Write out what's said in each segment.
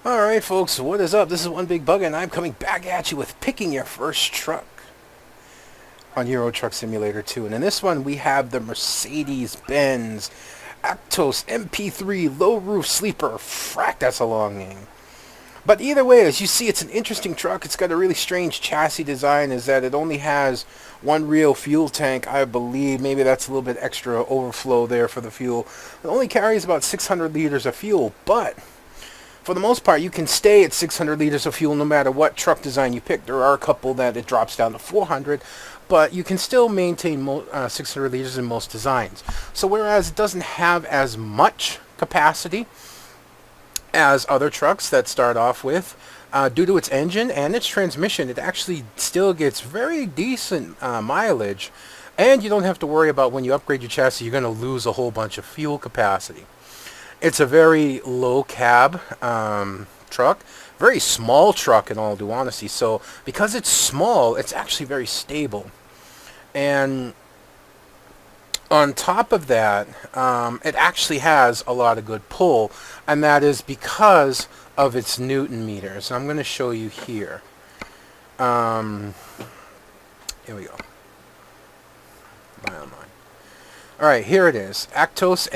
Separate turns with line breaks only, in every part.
Alright folks, what is up? This is One Big Bug and I'm coming back at you with picking your first truck on Euro Truck Simulator 2. And in this one we have the Mercedes-Benz Actros MP3 low roof sleeper. Frack, that's a long name. But either way, as you see, it's an interesting truck. It's got a really strange chassis design, is that it only has one real fuel tank, I believe. Maybe that's a little bit extra overflow there for the fuel. It only carries about 600 liters of fuel, but for the most part, you can stay at 600 liters of fuel no matter what truck design you pick. There are a couple that it drops down to 400, but you can still maintain 600 liters in most designs. So whereas it doesn't have as much capacity as other trucks that start off with, due to its engine and its transmission, it actually still gets very decent mileage, and you don't have to worry about when you upgrade your chassis, you're going to lose a whole bunch of fuel capacity. It's a very low cab truck, very small truck in all due honesty. So because it's small, it's actually very stable. And on top of that, it actually has a lot of good pull, and that is because of its Newton meters. I'm going to show you here. Here we go. Buy online. Alright, here it is. Actros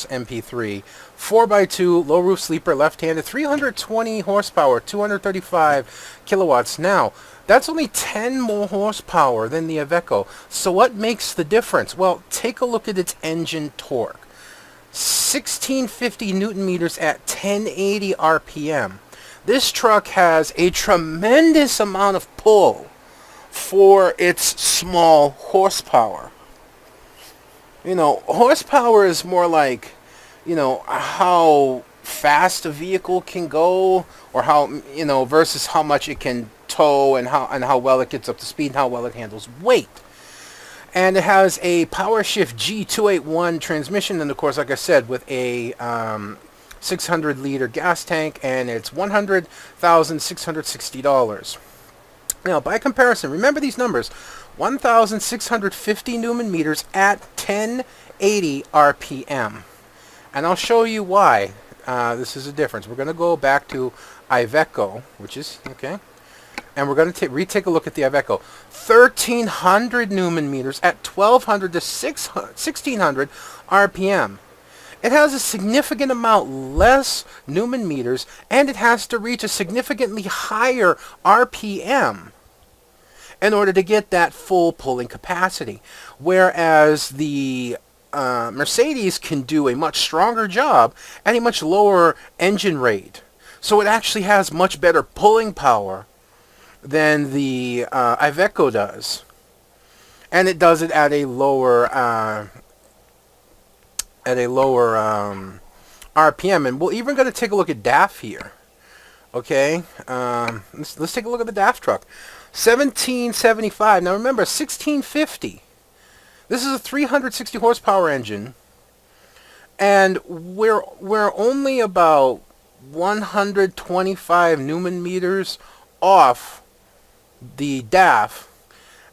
MP3, 4x2, low roof sleeper, left-handed, 320 horsepower, 235 kilowatts. Now, that's only 10 more horsepower than the Iveco. So what makes the difference? Well, take a look at its engine torque. 1650 newton meters at 1080 RPM. This truck has a tremendous amount of pull for its small horsepower. You know, horsepower is more like, you know, how fast a vehicle can go, or how, you know, versus how much it can tow, and how well it gets up to speed, and how well it handles weight. And it has a PowerShift G281 transmission, and of course, like I said, with a 600 liter gas tank, and it's $100,660. Now, by comparison, remember these numbers: 1,650 Newton meters at 1080 RPM. And I'll show you why this is a difference. We're going to go back to Iveco, which is, okay, and we're going to retake a look at the Iveco. 1,300 Newton meters at 1,200 to 1,600 RPM. It has a significant amount less Newton meters, and it has to reach a significantly higher RPM in order to get that full pulling capacity. Whereas the Mercedes can do a much stronger job at a much lower engine rate. So it actually has much better pulling power than the Iveco does. And it does it at a lower RPM. And we're even going to take a look at DAF here. Okay, let's take a look at the DAF truck. 1775. Now remember, 1650. This is a 360 horsepower engine, and we're only about 125 Newton meters off the DAF.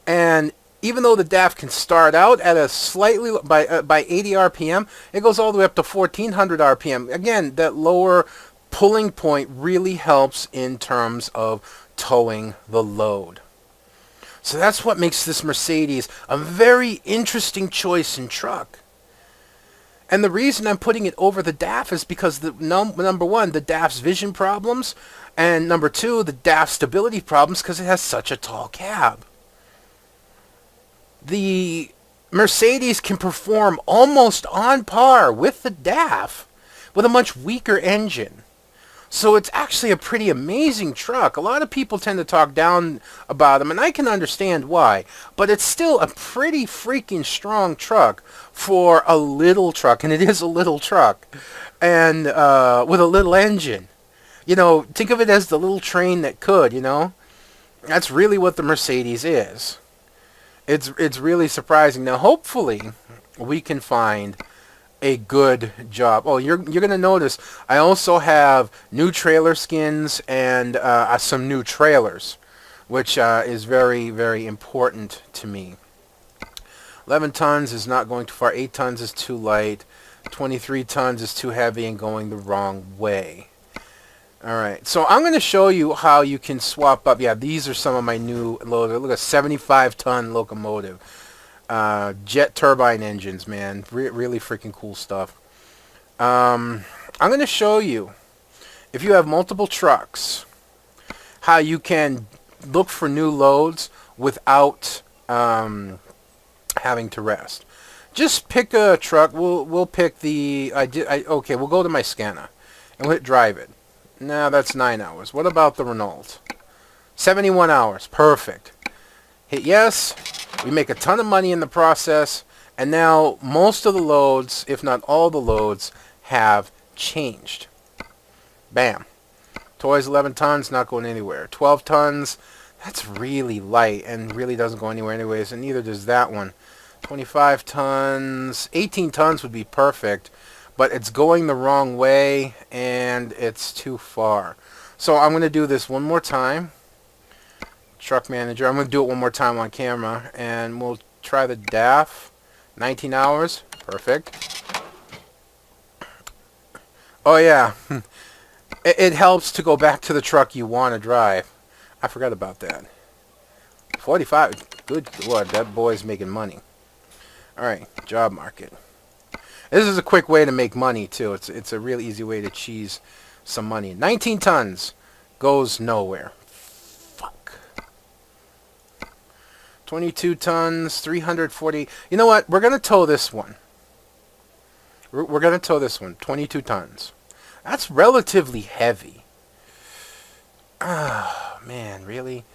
And even though the DAF can start out at a slightly by 80 RPM, it goes all the way up to 1400 RPM. Again, that lower pulling point really helps in terms of towing the load. So that's what makes this Mercedes a very interesting choice in truck. And the reason I'm putting it over the DAF is because number one, the DAF's vision problems, and number two, the DAF stability problems, because it has such a tall cab. The Mercedes can perform almost on par with the DAF with a much weaker engine. So it's actually a pretty amazing truck. A lot of people tend to talk down about them, and I can understand why. But it's still a pretty freaking strong truck for a little truck, and it is a little truck, and with a little engine. You know, think of it as the little train that could, you know? That's really what the Mercedes is. It's really surprising. Now, hopefully, we can find a good job. Oh, you're going to notice I also have new trailer skins and some new trailers, which is very, very important to me. 11 tons is not going too far. 8 tons is too light. 23 tons is too heavy and going the wrong way. Alright, so I'm going to show you how you can swap up. Yeah, these are some of my new loaders. Look at 75-ton locomotive. Jet turbine engines, man. Really freaking cool stuff. I'm going to show you, if you have multiple trucks, how you can look for new loads without having to rest. Just pick a truck. We'll pick the... okay, we'll go to my scanner and we'll hit drive it. Now that's 9 hours. What about the Renault? 71 hours. Perfect. Hit yes. We make a ton of money in the process. And now most of the loads, if not all the loads, have changed. Bam. Toys 11 tons, not going anywhere. 12 tons, that's really light and really doesn't go anywhere anyways. And neither does that one. 25 tons. 18 tons would be perfect. But it's going the wrong way, and it's too far. So I'm going to do this one more time. Truck manager. I'm going to do it one more time on camera, and we'll try the DAF. 19 hours. Perfect. Oh, yeah. It helps to go back to the truck you want to drive. I forgot about that. 45. Good Lord, that boy's making money. All right, job market. This is a quick way to make money, too. It's a real easy way to cheese some money. 19 tons goes nowhere. Fuck. 22 tons, 340. You know what? We're going to tow this one. We're going to tow this one. 22 tons. That's relatively heavy. Ah, man, really?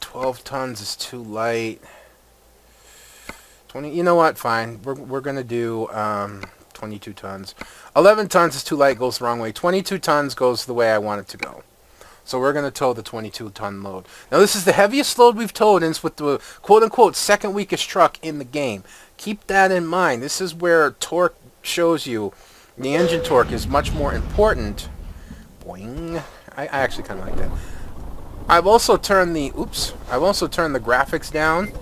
12 tons is too light. 20. You know what? Fine. We're gonna do 22 tons. 11 tons is too light. Goes the wrong way. 22 tons goes the way I want it to go. So we're gonna tow the 22-ton load. Now this is the heaviest load we've towed, and it's with the quote-unquote second weakest truck in the game. Keep that in mind. This is where torque shows you the engine torque is much more important. Boing. I actually kind of like that. I've also turned the graphics down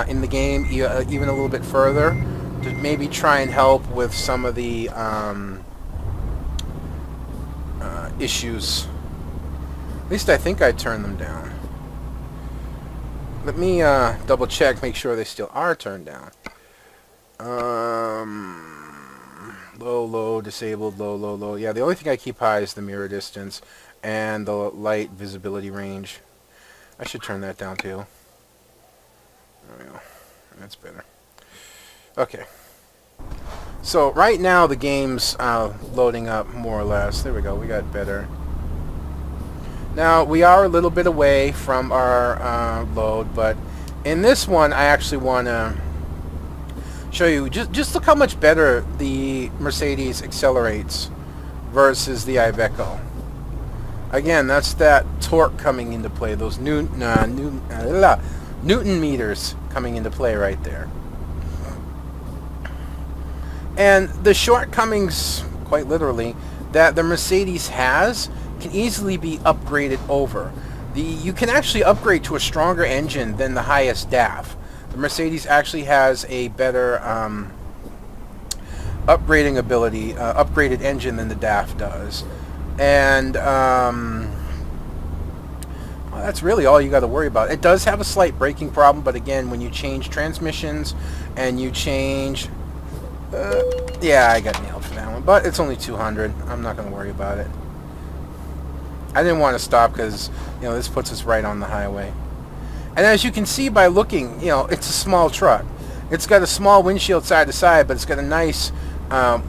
in the game even a little bit further to maybe try and help with some of the issues. At least I think I turned them down. Let me double check, make sure they still are turned down. Low, low, disabled, low, low, low. Yeah, the only thing I keep high is the mirror distance and the light visibility range. I should turn that down too. There we go. That's better. Okay. So right now the game's loading up more or less. There we go. We got better. Now we are a little bit away from our load, but in this one I actually want to show you, just look how much better the Mercedes accelerates versus the Iveco. Again, that's that torque coming into play, those Newton meters coming into play right there. And the shortcomings, quite literally, that the Mercedes has can easily be upgraded over. You can actually upgrade to a stronger engine than the highest DAF. The Mercedes actually has a better upgrading ability, upgraded engine than the DAF does. And well, that's really all you got to worry about. It does have a slight braking problem, but again, when you change transmissions and you change... yeah, I got nailed for that one, but it's only 200. I'm not going to worry about it. I didn't want to stop because, you know, this puts us right on the highway. And as you can see by looking, you know, it's a small truck. It's got a small windshield side to side, but it's got a nice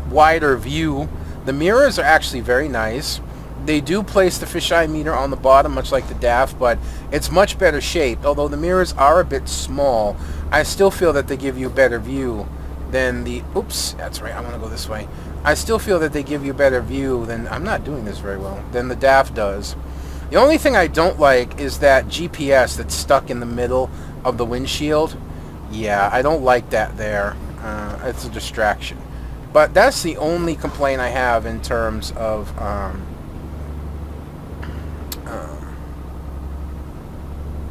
wider view. The mirrors are actually very nice. They do place the fisheye meter on the bottom, much like the DAF, but it's much better shaped. Although the mirrors are a bit small, I still feel that they give you a better view than the... Oops, that's right, I want to go this way. I still feel that they give you a better view than... I'm not doing this very well. Than the DAF does. The only thing I don't like is that GPS that's stuck in the middle of the windshield. Yeah, I don't like that there. It's a distraction. But that's the only complaint I have in terms of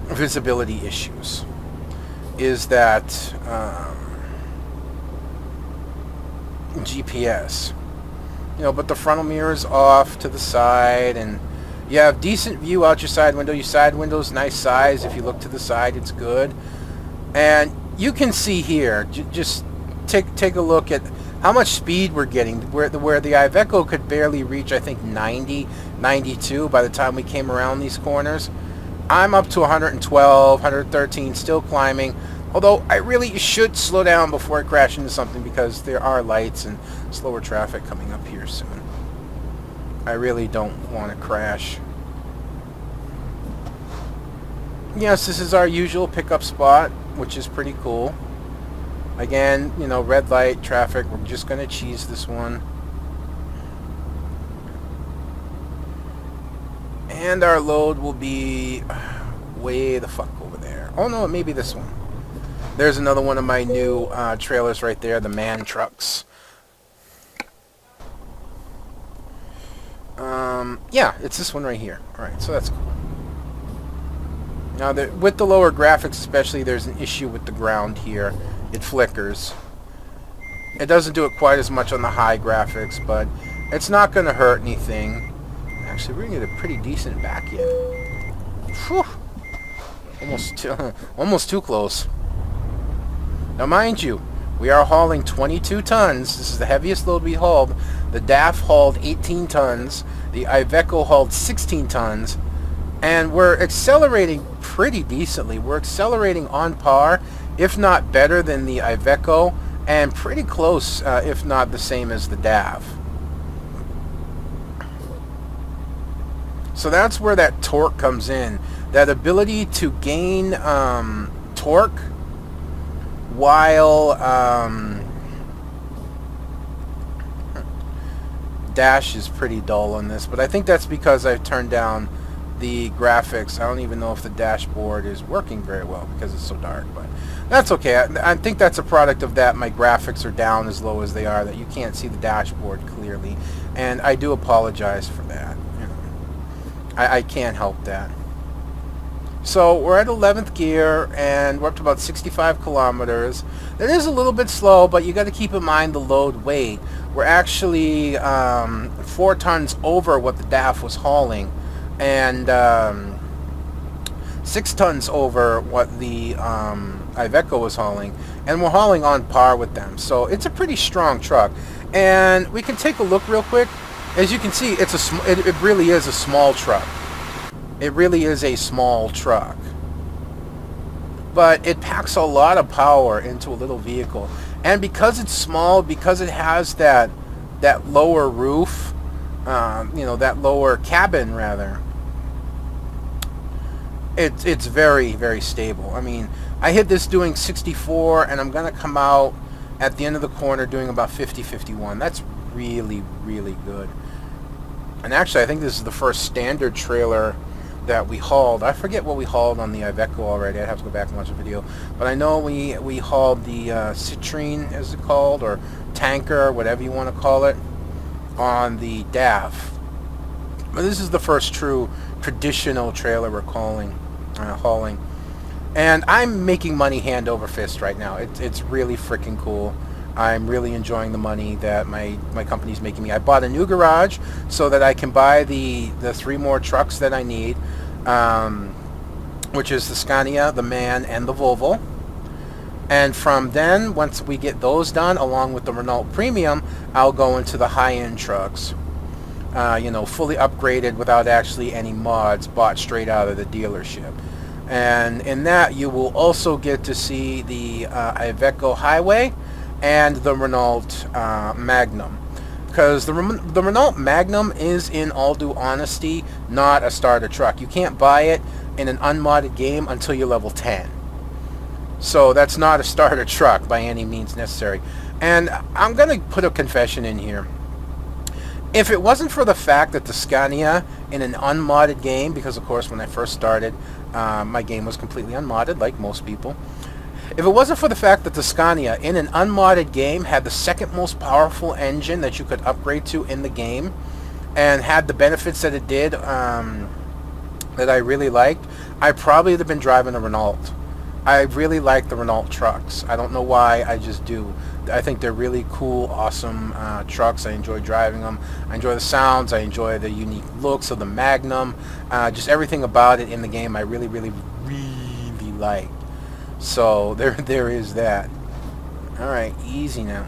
visibility issues. Is that GPS. You know, but the frontal mirror's off to the side, and you have decent view out your side window. Your side window's nice size. If you look to the side, it's good. And you can see here, just take a look at how much speed we're getting. Where the Iveco could barely reach, I think, 90, 92 by the time we came around these corners. I'm up to 112, 113, still climbing. Although I really should slow down before I crash into something, because there are lights and slower traffic coming up here soon. I really don't want to crash. Yes, this is our usual pickup spot, which is pretty cool. Again, you know, red light traffic. We're just going to cheese this one. And our load will be way the fuck over there. Oh no, maybe this one. There's another one of my new trailers right there, the man trucks. Yeah, it's this one right here. Alright, so that's cool. Now, with the lower graphics especially, there's an issue with the ground here. It flickers. It doesn't do it quite as much on the high graphics, but it's not going to hurt anything. Actually, we're going to get a pretty decent back end. Whew. Almost too close. Now, mind you, we are hauling 22 tons. This is the heaviest load we hauled. The DAF hauled 18 tons. The Iveco hauled 16 tons. And we're accelerating pretty decently. We're accelerating on par, if not better than the Iveco, and pretty close, if not the same as the DAF. So that's where that torque comes in. That ability to gain torque while dash is pretty dull on this, but I think that's because I've turned down the graphics. I don't even know if the dashboard is working very well because it's so dark, but that's okay. I think that's a product of that. My graphics are down as low as they are, that you can't see the dashboard clearly, and I do apologize for that. You know, I can't help that. So we're at 11th gear, and we're up to about 65 kilometers. It is a little bit slow, but you got to keep in mind the load weight. We're actually 4 tons over what the DAF was hauling, and 6 tons over what the Iveco was hauling, and we're hauling on par with them. So it's a pretty strong truck, and we can take a look real quick. As you can see, it really is a small truck. It really is a small truck, but it packs a lot of power into a little vehicle. And because it's small, because it has that lower roof, you know, that lower cabin rather, it's very, very stable. I mean, I hit this doing 64, and I'm gonna come out at the end of the corner doing about 50, 51. That's really, really good. And actually, I think this is the first standard trailer that we hauled. I forget what we hauled on the Iveco already. I'd have to go back and watch the video. But I know we hauled the Citrine, as it's called, or tanker, whatever you want to call it, on the DAF. But this is the first true traditional trailer we're hauling. And I'm making money hand over fist right now. It's really freaking cool. I'm really enjoying the money that my company's making me. I bought a new garage so that I can buy the 3 more trucks that I need, which is the Scania, the MAN, and the Volvo. And from then, once we get those done, along with the Renault Premium, I'll go into the high-end trucks. You know, fully upgraded without actually any mods, bought straight out of the dealership. And in that, you will also get to see the Iveco Highway and the Renault Magnum, because the Renault Magnum is, in all due honesty, not a starter truck. You can't buy it in an unmodded game until you're level 10. So that's not a starter truck by any means necessary. And I'm going to put a confession in here. If it wasn't for the fact that the Scania in an unmodded game, because of course when I first started, my game was completely unmodded like most people. If it wasn't for the fact that the Scania in an unmodded game had the second most powerful engine that you could upgrade to in the game, and had the benefits that it did, that I really liked, I probably would have been driving a Renault. I really like the Renault trucks. I don't know why, I just do. I think they're really cool, awesome trucks. I enjoy driving them. I enjoy the sounds. I enjoy the unique looks of the Magnum. Just everything about it in the game I really, really, really like. So there is that. Alright, easy now.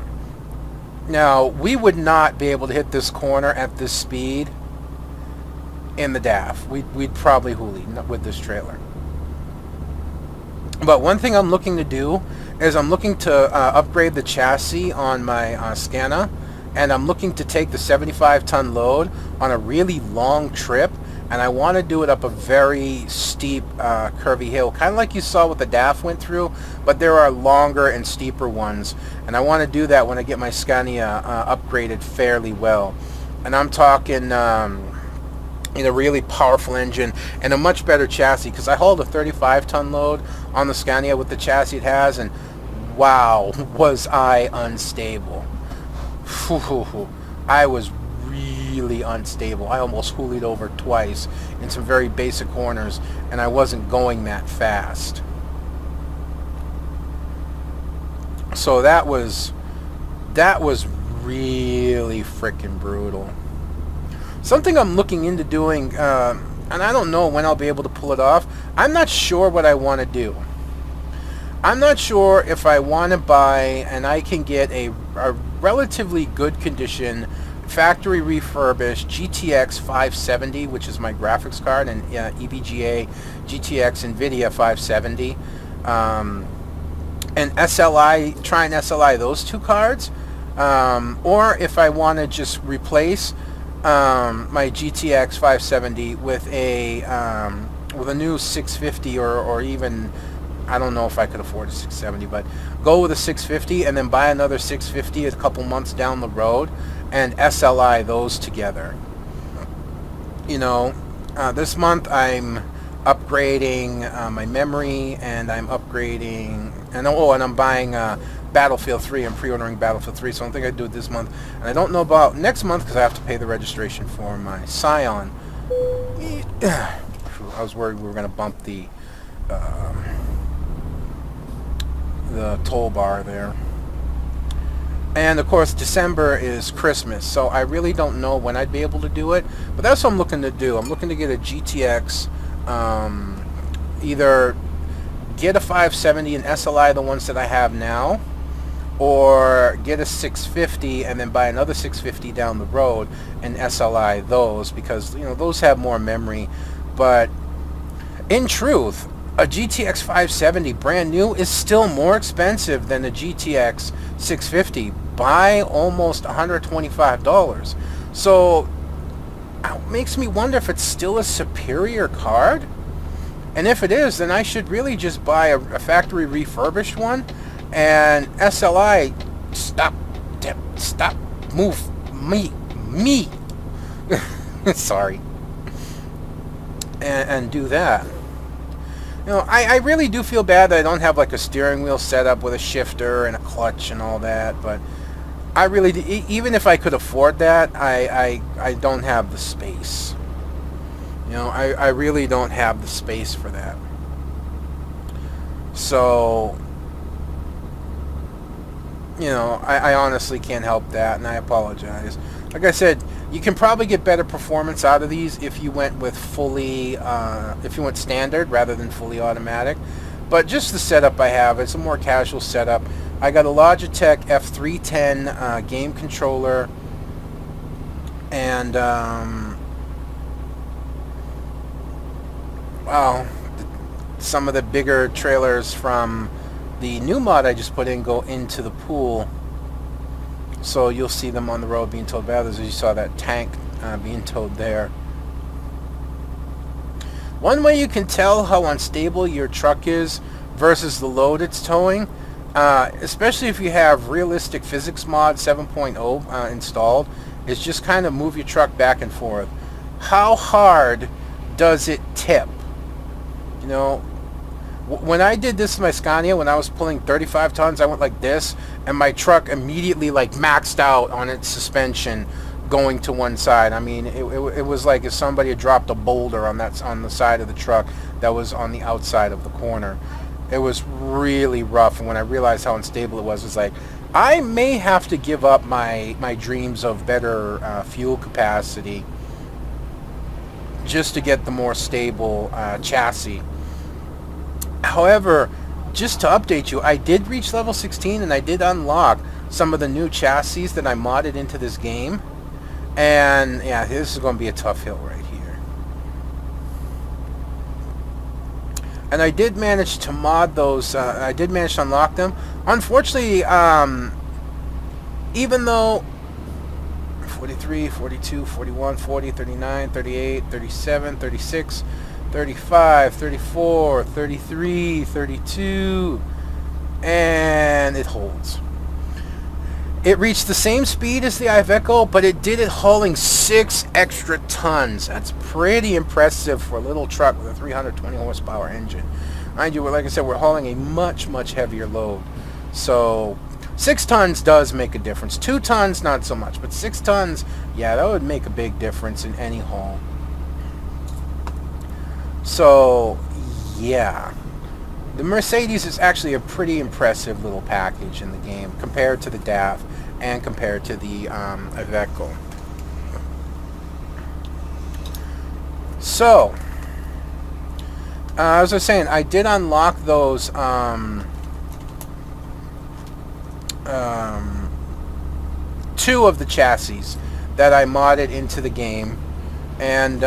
Now, we would not be able to hit this corner at this speed in the DAF. We'd probably hoolie with this trailer. But one thing I'm looking to do is I'm looking to upgrade the chassis on my Scania, and I'm looking to take the 75-ton load on a really long trip, and I want to do it up a very steep, curvy hill, kind of like you saw what the DAF went through, but there are longer and steeper ones, and I want to do that when I get my Scania upgraded fairly well. And I'm talking in a really powerful engine and a much better chassis, because I hauled a 35-ton load on the Scania with the chassis it has, and wow, was I unstable. I was really unstable. I almost hoolied over twice in some very basic corners, and I wasn't going that fast. So that was really freaking brutal. Something I'm looking into doing, and I don't know when I'll be able to pull it off. I'm not sure what I want to do. I'm not sure if I want to buy, and I can get a relatively good condition, factory refurbished GTX 570, which is my graphics card, and EVGA GTX NVIDIA 570, and SLI, try and SLI those two cards, or if I want to just replace my GTX 570 with a new 650, or even, I don't know if I could afford a 670, but go with a 650 and then buy another 650 a couple months down the road and SLI those together. You know, this month I'm upgrading my memory, and I'm upgrading, and I'm buying Battlefield 3. I'm pre-ordering Battlefield 3, so I don't think I'd do it this month. And I don't know about next month because I have to pay the registration for my Scion. I was worried we were going to bump the toll bar there. And of course December is Christmas, so I really don't know when I'd be able to do it, but that's what I'm looking to do. I'm looking to get a GTX, either get a 570 and SLI the ones that I have now, or get a 650 and then buy another 650 down the road and SLI those, because you know those have more memory. But in truth, a GTX 570 brand new is still more expensive than a GTX 650 by almost $125. So it makes me wonder if it's still a superior card. And if it is, then I should really just buy a factory refurbished one and SLI, me. Sorry. And do that. You know, I really do feel bad that I don't have like a steering wheel set up with a shifter and a clutch and all that, but I really do, even if I could afford that, I don't have the space. You know, I really don't have the space for that. So, you know, I honestly can't help that, and I apologize. Like I said, you can probably get better performance out of these if you went with fully, if you went standard rather than fully automatic. But just the setup I have, it's a more casual setup. I got a Logitech F310 game controller, and wow, some of the bigger trailers from the new mod I just put in go into the pool, so you'll see them on the road being towed by others, as you saw that tank being towed there. One way you can tell how unstable your truck is versus the load it's towing, especially if you have realistic physics mod 7.0 installed, is just kind of move your truck back and forth. How hard does it tip? You know, when I did this in my Scania, when I was pulling 35 tons, I went like this, and my truck immediately like maxed out on its suspension going to one side. I mean, it was like if somebody had dropped a boulder on the side of the truck that was on the outside of the corner. It was really rough, and when I realized how unstable it was like, I may have to give up my dreams of better fuel capacity just to get the more stable chassis. However, just to update you, I did reach level 16 and I did unlock some of the new chassis that I modded into this game. And yeah, this is going to be a tough hill right here. And I did manage to mod those, I did manage to unlock them. Unfortunately, even though 43, 42, 41, 40, 39, 38, 37, 36, 35, 34, 33, 32, and it holds. It reached the same speed as the Iveco, but it did it hauling 6 extra tons. That's pretty impressive for a little truck with a 320 horsepower engine. Mind you, like I said, we're hauling a much, much heavier load. So 6 tons does make a difference. 2 tons, not so much. But 6 tons, yeah, that would make a big difference in any haul. So, yeah. The Mercedes is actually a pretty impressive little package in the game compared to the DAF and compared to the Iveco. So, as I was saying, I did unlock those 2 of the chassis that I modded into the game, and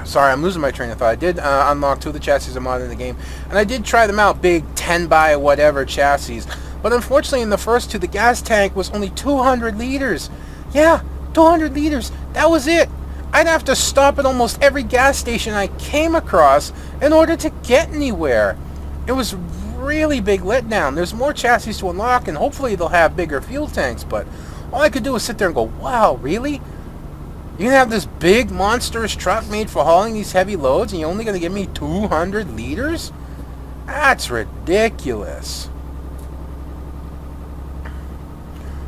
sorry, I'm losing my train of thought. I did unlock 2 of the chassis I modded in the game, and I did try them out, big 10 by whatever chassis, but unfortunately in the first 2 the gas tank was only 200 liters. Yeah, 200 liters. That was it. I'd have to stop at almost every gas station I came across in order to get anywhere. It was really big letdown. There's more chassis to unlock, and hopefully they'll have bigger fuel tanks, but all I could do was sit there and go, wow, really? You can have this big monstrous truck made for hauling these heavy loads and you're only going to give me 200 liters? That's ridiculous.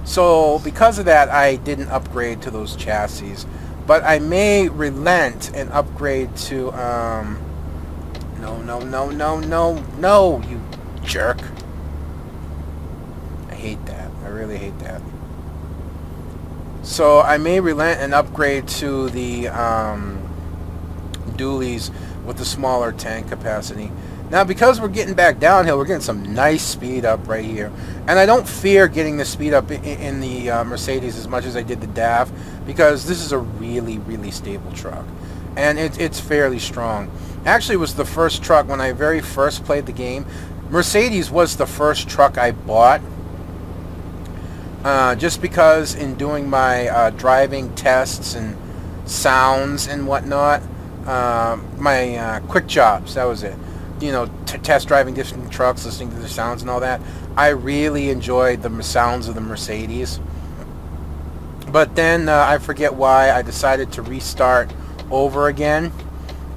So because of that, I didn't upgrade to those chassis. But I may relent and upgrade to, no, you jerk. I hate that. I really hate that. So I may relent and upgrade to the dualies with the smaller tank capacity. Now, because we're getting back downhill, we're getting some nice speed up right here. And I don't fear getting the speed up in the Mercedes as much as I did the DAF, because this is a really, really stable truck. And it's fairly strong. Actually, it was the first truck, when I very first played the game, Mercedes was the first truck I bought. Just because in doing my driving tests and sounds and whatnot, my quick jobs, that was it. You know, test driving different trucks, listening to the sounds and all that. I really enjoyed the sounds of the Mercedes. But then I forget why I decided to restart over again.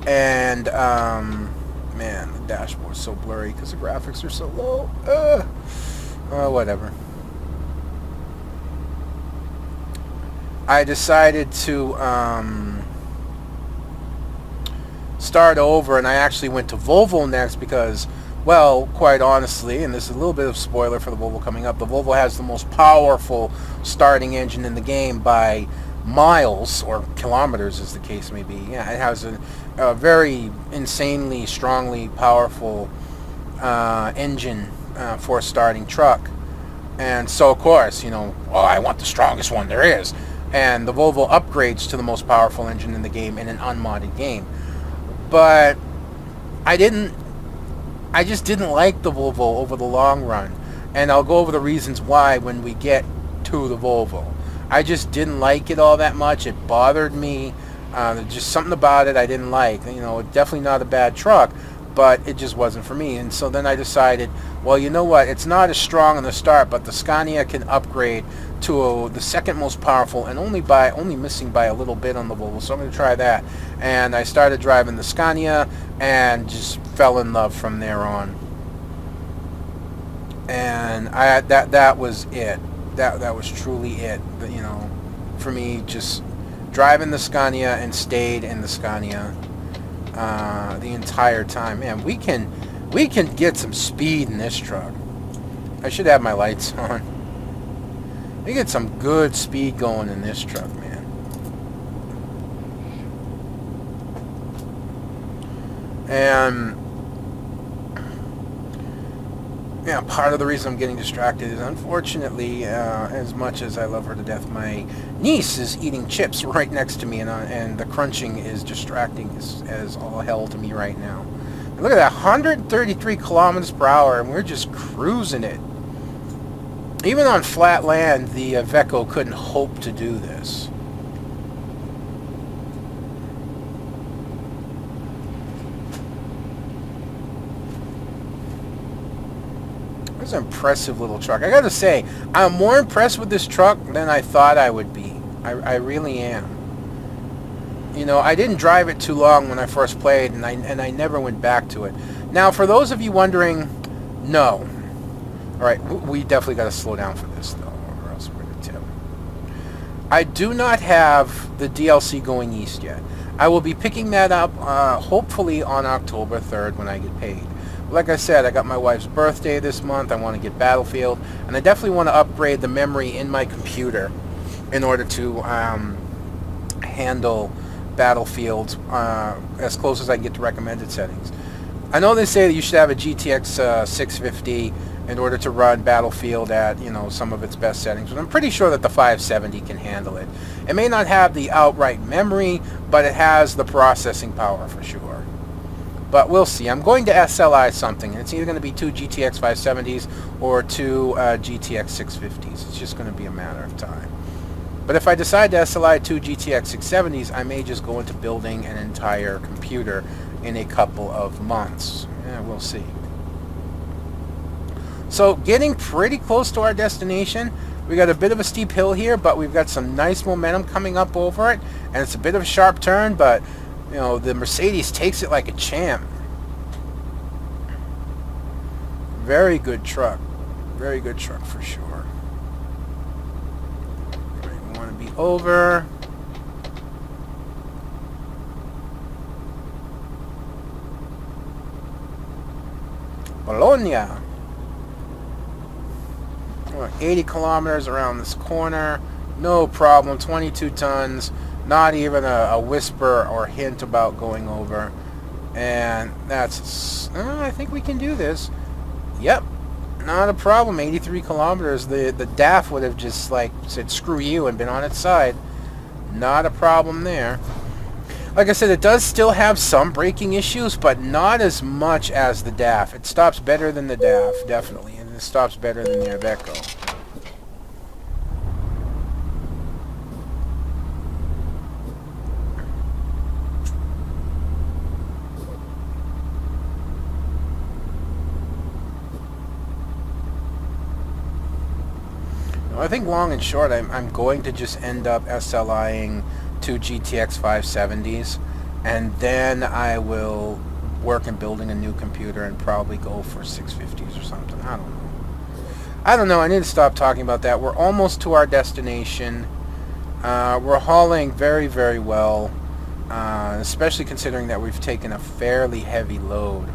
And man, the dashboard's so blurry because the graphics are so low. Whatever. I decided to start over, and I actually went to Volvo next because, well, quite honestly, and this is a little bit of spoiler for the Volvo coming up, the Volvo has the most powerful starting engine in the game by miles, or kilometers as the case may be. Yeah, it has a very insanely, strongly powerful engine for a starting truck. And so, of course, you know, well, I want the strongest one there is. And the Volvo upgrades to the most powerful engine in the game in an unmodded game. But I just didn't like the Volvo over the long run. And I'll go over the reasons why when we get to the Volvo. I just didn't like it all that much. It bothered me. Just something about it I didn't like. You know, definitely not a bad truck, but it just wasn't for me. And so then I decided, well, you know what? It's not as strong in the start, but the Scania can upgrade to the second most powerful, and only missing by a little bit on the Volvo. So I'm going to try that. And I started driving the Scania and just fell in love from there on. And that was it. That was truly it. You know, for me, just driving the Scania and stayed in the Scania. the entire time. Man, we can get some speed in this truck. I should have my lights on. We get some good speed going in this truck, man. And yeah, part of the reason I'm getting distracted is, unfortunately, as much as I love her to death, my niece is eating chips right next to me, and the crunching is distracting as all hell to me right now. And look at that, 133 kilometers per hour, and we're just cruising it. Even on flat land, the Iveco couldn't hope to do this. It's an impressive little truck. I gotta say, I'm more impressed with this truck than I thought I would be. I really am. You know, I didn't drive it too long when I first played, and I never went back to it. Now, for those of you wondering, no. All right, we definitely got to slow down for this, though, or else we're going to tip. I do not have the DLC going east yet. I will be picking that up, hopefully on October 3rd when I get paid. Like I said, I got my wife's birthday this month. I want to get Battlefield, and I definitely want to upgrade the memory in my computer in order to handle Battlefield as close as I can get to recommended settings. I know they say that you should have a GTX 650 in order to run Battlefield at, you know, some of its best settings, but I'm pretty sure that the 570 can handle it. It may not have the outright memory, but it has the processing power for sure. But we'll see. I'm going to SLI something, and it's either going to be 2 GTX 570s or 2 GTX 650s. It's just going to be a matter of time. But if I decide to SLI 2 GTX 670s, I may just go into building an entire computer in a couple of months. Yeah, we'll see. So getting pretty close to our destination. We got a bit of a steep hill here, but we've got some nice momentum coming up over it, and it's a bit of a sharp turn, but you know, the Mercedes takes it like a champ. Very good truck. Very good truck for sure. Right, we want to be over. Bologna. We're 80 kilometers around this corner. No problem. 22 tons. Not even a whisper or hint about going over. And that's... I think we can do this. Yep. Not a problem. 83 kilometers. The DAF would have just like said screw you and been on its side. Not a problem there. Like I said, it does still have some braking issues, but not as much as the DAF. It stops better than the DAF, definitely. And it stops better than the Iveco. I think long and short, I'm going to just end up SLIing 2 GTX 570s, and then I will work in building a new computer and probably go for 650s or something. I don't know. I need to stop talking about that. We're almost to our destination. We're hauling very, very well, especially considering that we've taken a fairly heavy load.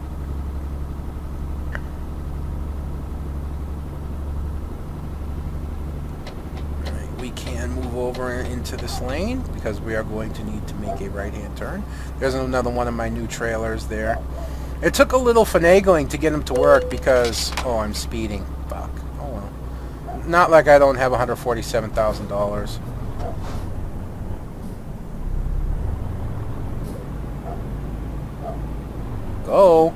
We can move over into this lane because we are going to need to make a right-hand turn. There's another one of my new trailers there. It took a little finagling to get them to work because... Oh, I'm speeding. Fuck. Oh, well. Not like I don't have $147,000. Go.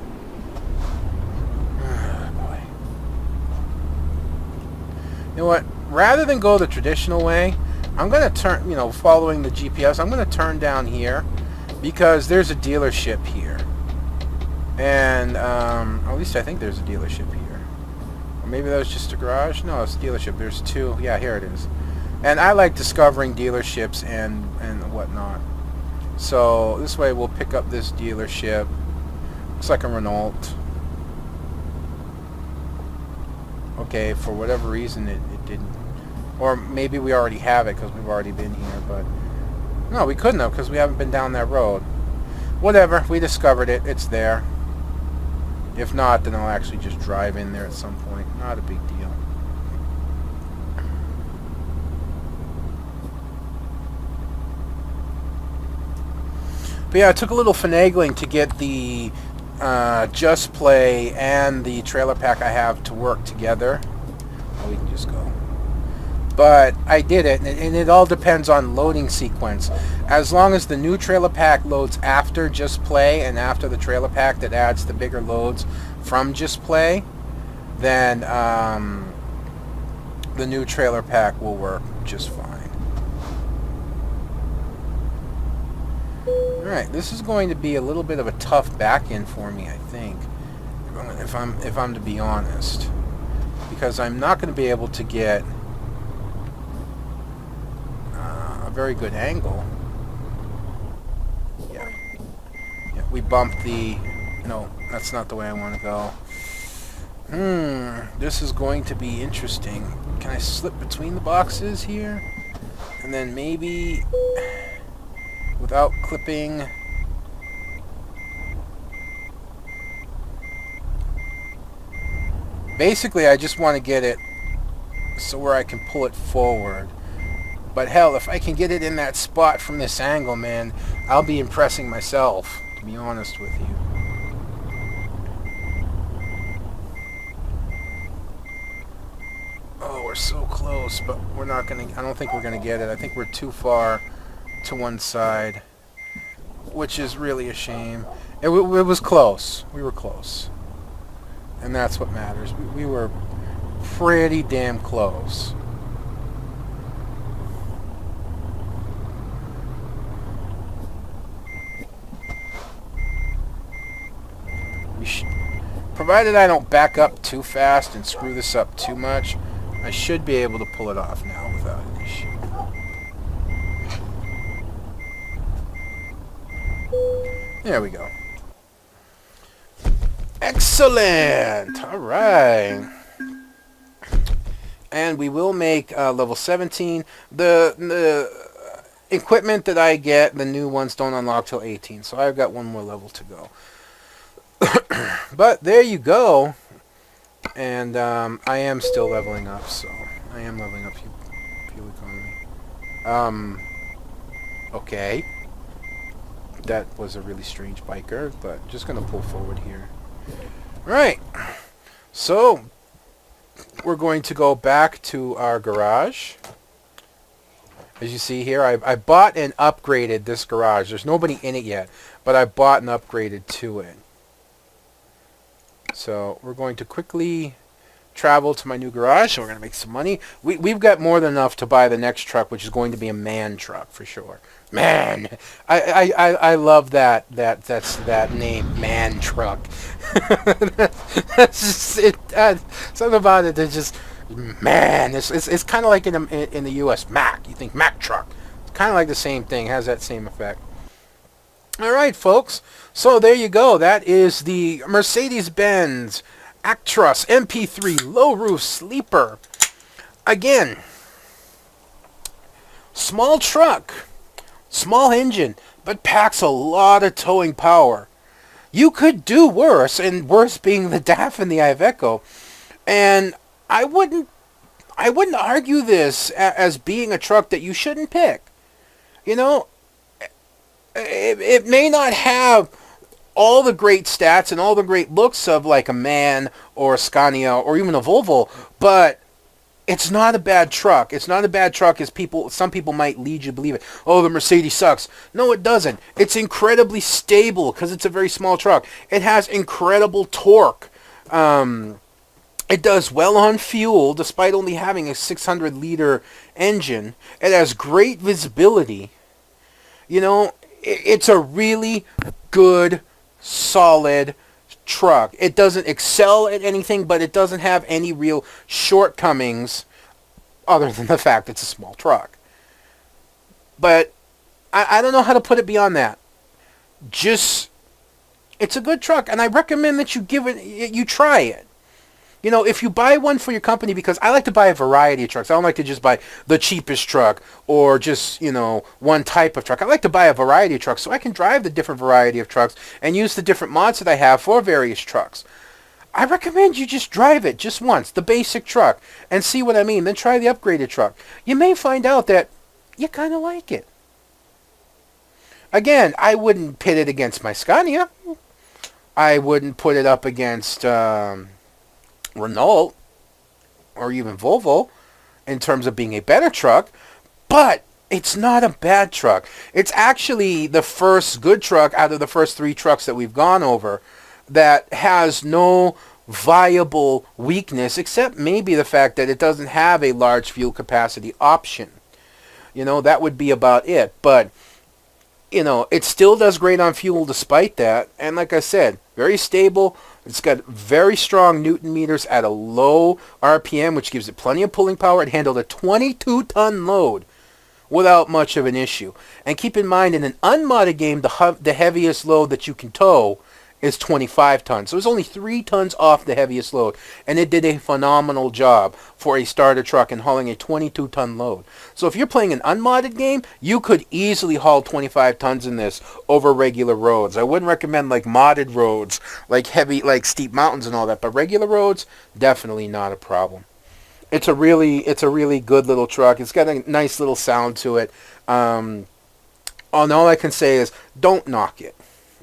Oh, boy. You know what? Rather than go the traditional way, I'm going to turn, following the GPS, I'm going to turn down here because there's a dealership here. And, at least I think there's a dealership here. Or maybe that was just a garage? No, it's a dealership. There's two. Yeah, here it is. And I like discovering dealerships and whatnot. So this way we'll pick up this dealership. Looks like a Renault. Okay, for whatever reason it didn't. Or maybe we already have it because we've already been here, but no, we couldn't have because we haven't been down that road. Whatever, we discovered it. It's there. If not, then I'll actually just drive in there at some point. Not a big deal. But yeah, it took a little finagling to get the Just Play and the trailer pack I have to work together. Oh, we can just go. But I did it, and it all depends on loading sequence. As long as the new trailer pack loads after Just Play and after the trailer pack that adds the bigger loads from Just Play, then the new trailer pack will work just fine. Alright, this is going to be a little bit of a tough back end for me, I think, if I'm to be honest, because I'm not going to be able to get a very good angle. Yeah, we bumped the... No, that's not the way I want to go. This is going to be interesting. Can I slip between the boxes here? And then maybe... without clipping... Basically, I just want to get it so where I can pull it forward. But hell, if I can get it in that spot from this angle, man, I'll be impressing myself, to be honest with you. Oh, we're so close, but we're not going to... I don't think we're going to get it. I think we're too far to one side, which is really a shame. It was close. We were close. And that's what matters. We were pretty damn close. Provided I don't back up too fast and screw this up too much, I should be able to pull it off now without an issue. There we go. Excellent! Alright. And we will make level 17. The equipment that I get, the new ones don't unlock till 18, so I've got one more level to go. But there you go. And I am still leveling up, so I am leveling up fuel economy. Okay. That was a really strange biker, but just gonna pull forward here. Right. So we're going to go back to our garage. As you see here, I bought and upgraded this garage. There's nobody in it yet, but I bought and upgraded to it. So we're going to quickly travel to my new garage, and we're going to make some money. We've got more than enough to buy the next truck, which is going to be a man truck for sure. Man, I love that name, man truck. That's just it. Something about it that's just man. It's kind of like in the U.S. Mac. You think Mac truck? It's kind of like the same thing. Has that same effect. All right, folks. So there you go. That is the Mercedes-Benz Actros MP3 low roof sleeper. Again, small truck, small engine, but packs a lot of towing power. You could do worse, and worse being the DAF and the Iveco. And I wouldn't argue this as being a truck that you shouldn't pick. You know, it may not have all the great stats and all the great looks of like a MAN or a Scania or even a Volvo, but it's not a bad truck. It's not a bad truck as some people might lead you to believe it. Oh, the Mercedes sucks. No, it doesn't. It's incredibly stable because it's a very small truck. It has incredible torque. It does well on fuel despite only having a 600-liter engine. It has great visibility. You know, it's a really good, solid truck. It doesn't excel at anything, but it doesn't have any real shortcomings other than the fact it's a small truck. But I don't know how to put it beyond that. Just, it's a good truck, and I recommend that you try it. You know, if you buy one for your company, because I like to buy a variety of trucks. I don't like to just buy the cheapest truck or just, you know, one type of truck. I like to buy a variety of trucks so I can drive the different variety of trucks and use the different mods that I have for various trucks. I recommend you just drive it just once, the basic truck, and see what I mean. Then try the upgraded truck. You may find out that you kind of like it. Again, I wouldn't pit it against my Scania. I wouldn't put it up against Renault or even Volvo in terms of being a better truck, but it's not a bad truck. It's actually the first good truck out of the first 3 trucks that we've gone over that has no viable weakness except maybe the fact that it doesn't have a large fuel capacity option. You know, that would be about it. But, you know, it still does great on fuel despite that. And like I said, very stable. It's got very strong Newton meters at a low RPM, which gives it plenty of pulling power. It handled a 22-ton load without much of an issue. And keep in mind, in an unmodded game, the heaviest load that you can tow is 25 tons. So it's only 3 tons off the heaviest load. And it did a phenomenal job for a starter truck in hauling a 22-ton load. So if you're playing an unmodded game, you could easily haul 25 tons in this over regular roads. I wouldn't recommend like modded roads, like heavy, like steep mountains and all that. But regular roads, definitely not a problem. It's a really good little truck. It's got a nice little sound to it. And all I can say is, don't knock it.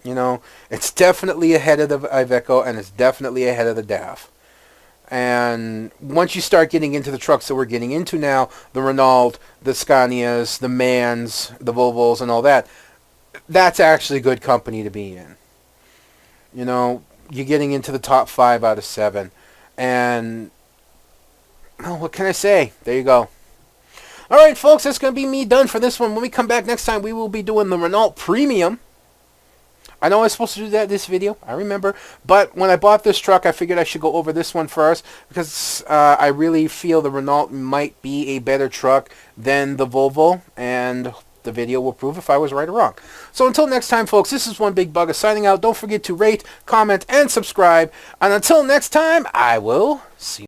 You know, it's definitely ahead of the Iveco, and it's definitely ahead of the DAF. And once you start getting into the trucks that we're getting into now, the Renault, the Scanias, the MANs, the Volvos, and all that, that's actually good company to be in. You know, you're getting into the top 5 out of 7. And, well, what can I say? There you go. All right, folks, that's going to be me done for this one. When we come back next time, we will be doing the Renault Premium. I know I was supposed to do that this video, I remember, but when I bought this truck, I figured I should go over this one first, because I really feel the Renault might be a better truck than the Volvo, and the video will prove if I was right or wrong. So until next time, folks, this is One Big Bugger signing out. Don't forget to rate, comment, and subscribe, and until next time, I will see you.